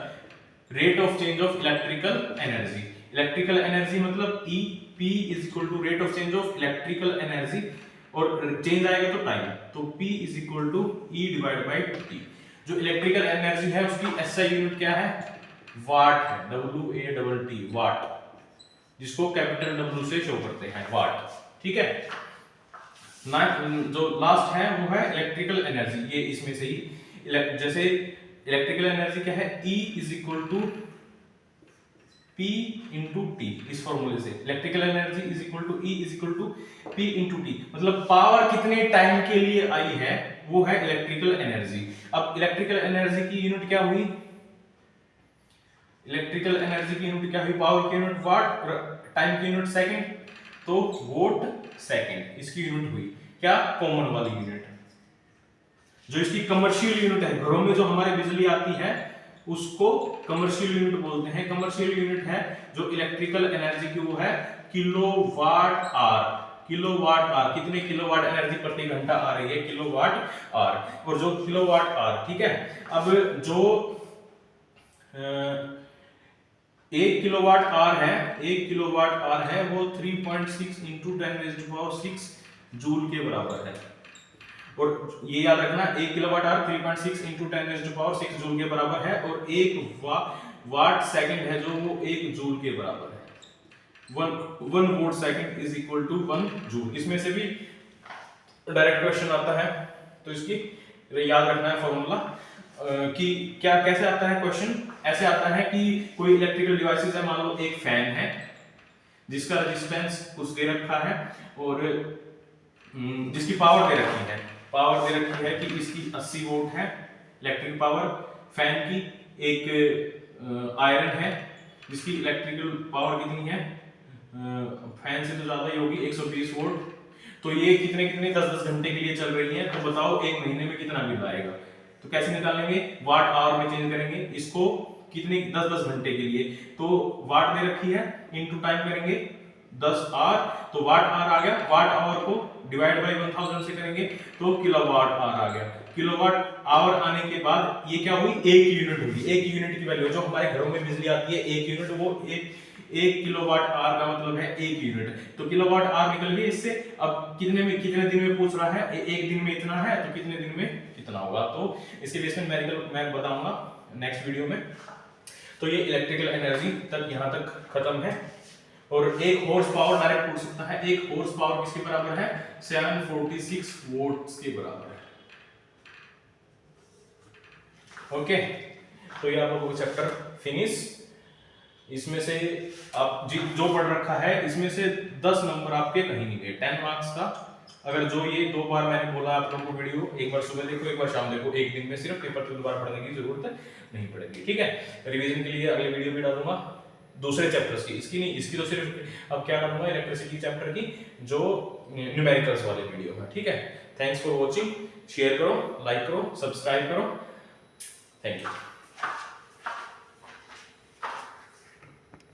A: rate of change of electrical energy, electrical energy मतलब E, P is equal to rate of change of electrical energy, और चेंज आएगा तो टाइम, तो P is equal to E divide by T। जो इलेक्ट्रिकल एनर्जी है उसकी SI यूनिट क्या है? वाट है, WATT, वाट, जिसको कैपिटल W से शो करते हैं, वाट। ठीक है ना। जो लास्ट है वो है इलेक्ट्रिकल एनर्जी, ये इसमें से ही जैसे इलेक्ट्रिकल एनर्जी क्या है? E is equal to P into T, इस फॉर्मूले से electrical energy is equal to E is equal to P into T, मतलब पावर कितने टाइम के लिए आई है वो है इलेक्ट्रिकल एनर्जी। अब इलेक्ट्रिकल एनर्जी की यूनिट क्या हुई? इलेक्ट्रिकल एनर्जी की यूनिट क्या हुई? पावर की यूनिट वाट, टाइम की यूनिट सेकंड, तो वोट सेकंड इसकी यूनिट हुई। क्या? कॉमन वाली यूनिट। जो इसकी कमर्शियल यूनिट है, घरों में जो हमारे बिजली आती है उसको कमर्शियल यूनिट बोलते हैं। कमर्शियल यूनिट है जो इलेक्ट्रिकल एनर्जी की, वो है किलोवाट आवर। किलोवाट आवर, कितने किलोवाट एनर्जी प्रति घंटा आ रही है? Kilowatt hour. और जो किलोवाट आवर, ठीक है, अब जो 1 किलोवाट आवर है, 1 किलोवाट आवर है वो 3.6 इंटू 10⁻⁶ जूल के बराबर है। और ये याद रखना, 1 किलोवाट आवर 3.6 इंटू 10⁻⁶ जूल के बराबर है, और 1 वाट सेकंड है जो वो 1 जूल के बराबर है। 1 watt second is equal to 1 joule. इसमें से भी डायरेक्ट क्वेश्चन आता है, तो इसकी याद रखना है फॉर्मूला कि क्या कैसे आता है क्वेश्चन। ऐसे आता है कि कोई इलेक्ट्रिकल डिवाइसेस है, मान लो एक फैन है जिसका रेजिस्टेंस कुछ दे रखा है और जिसकी पावर दे रखी है, पावर दे रखी है कि इसकी 80 वोल्ट है इलेक्ट्रिक पावर। फैन की एक आयरन है जिसकी इलेक्ट्रिकल पावर कितनी है, फैन से तो ज्यादा ही होगी, 120 वोल्ट। तो ये कितने 10-10 घंटे के लिए चल रही है, तो बताओ एक महीने में कितना बिल आएगा। तो कैसे निकालेंगे? वाट आवर में चेंज करेंगे इसको, कितने 10-10 घंटे के लिए, तो वाट दे रखी है इनटू टाइम करेंगे 10 आवर, तो वाट आवर आ गया। वाट आवर को डिवाइड बाय 1000 से करेंगे तो किलोवाट आवर आ गया। किलोवाट आवर आने के बाद ये क्या हुई? 1 यूनिट हुई। 1 यूनिट की वैल्यू जो हमारे घरों में बिजली आती है 1 यूनिट, वो 1 किलोवाट आवर का मतलब है 1 यूनिट। तो किलोवाट आवर निकल गई इससे। अब कितने दिन में पूछ रहा है, एक दिन में इतना है तो कितने दिन में कितना होगा, तो इसके बेस में न्यूमेरिकल मैं बताऊंगा नेक्स्ट वीडियो में। तो ये इलेक्ट्रिकल एनर्जी तक यहाँ तक खत्म है। और एक हॉर्स पावर डायरेक्ट पूछ सकता है, एक हॉर्स पावर किसके बराबर है? 746 वोल्ट्स के बराबर है। ओके, तो ये आप लोगों को चैप्टर फिनिश। इसमें से आप जो पढ़ रखा है इसमें से 10 नंबर आपके कहीं नहीं गए, 10 मार्क्स का। अगर जो ये 2 बार मैंने बोला आप लोगों को वीडियो, एक बार सुबह देखो एक बार शाम देखो, एक दिन में सिर्फ पेपर तो दोबारा पढ़ने की जरूरत नहीं पड़ेगी। ठीक है, रिवीजन के लिए अगले वीडियो भी डालूंगा दूसरे चैप्टर्स की, इसकी नहीं, इसकी तो सिर्फ अब क्या डालूंगा इलेक्ट्रिसिटी चैप्टर की जो न्यूमेरिकल्स वाले वीडियो है। ठीक है, थैंक्स फॉर वॉचिंग, शेयर करो, लाइक करो, सब्सक्राइब करो, थैंक यू।